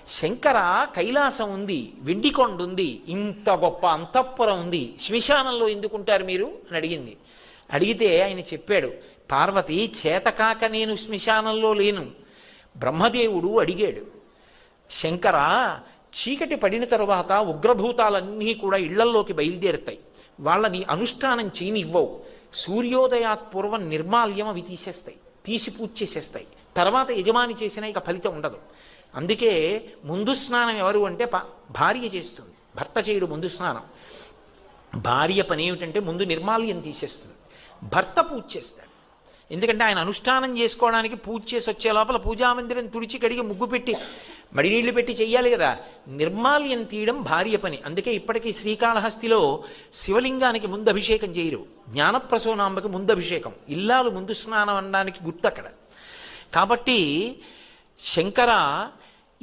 శంకర కైలాసం ఉంది, వెండికొండ ఉంది, ఇంత గొప్ప అంతఃపురం ఉంది, శ్మశానంలో ఎందుకుంటారు మీరు అని అడిగింది. అడిగితే ఆయన చెప్పాడు, పార్వతి చేతకాక నేను శ్మశానంలో లేను. బ్రహ్మదేవుడు అడిగాడు, శంకర చీకటి పడిన తరువాత ఉగ్రభూతాలన్నీ కూడా ఇళ్లల్లోకి బయలుదేరుతాయి, వాళ్ళని అనుష్ఠానం చేయనివ్వవు, సూర్యోదయాత్ పూర్వం నిర్మాల్యం అవి తీసేస్తాయి, తీసి పూజ చేసేస్తాయి, తర్వాత యజమాని చేసినా ఇక ఫలితం ఉండదు. అందుకే ముందు స్నానం ఎవరు అంటే భార్య చేస్తుంది, భర్త చేయడు ముందు స్నానం. భార్య పని ఏమిటంటే ముందు నిర్మాల్యం తీసేస్తుంది, భర్త పూజ చేస్తాడు. ఎందుకంటే ఆయన అనుష్ఠానం చేసుకోవడానికి పూజ చేసి వచ్చే లోపల పూజామందిరం తుడిచి కడిగి ముగ్గు పెట్టి మడినీళ్లు పెట్టి చెయ్యాలి కదా. నిర్మాల్యం తీయడం భార్య పని. అందుకే ఇప్పటికీ శ్రీకాళహస్తిలో శివలింగానికి ముందు అభిషేకం చేయరు, జ్ఞానప్రసూనాంబకి ముందు అభిషేకం, ఇల్లాలు ముందు స్నానం అనడానికి గుర్తు అక్కడ. కాబట్టి శంకర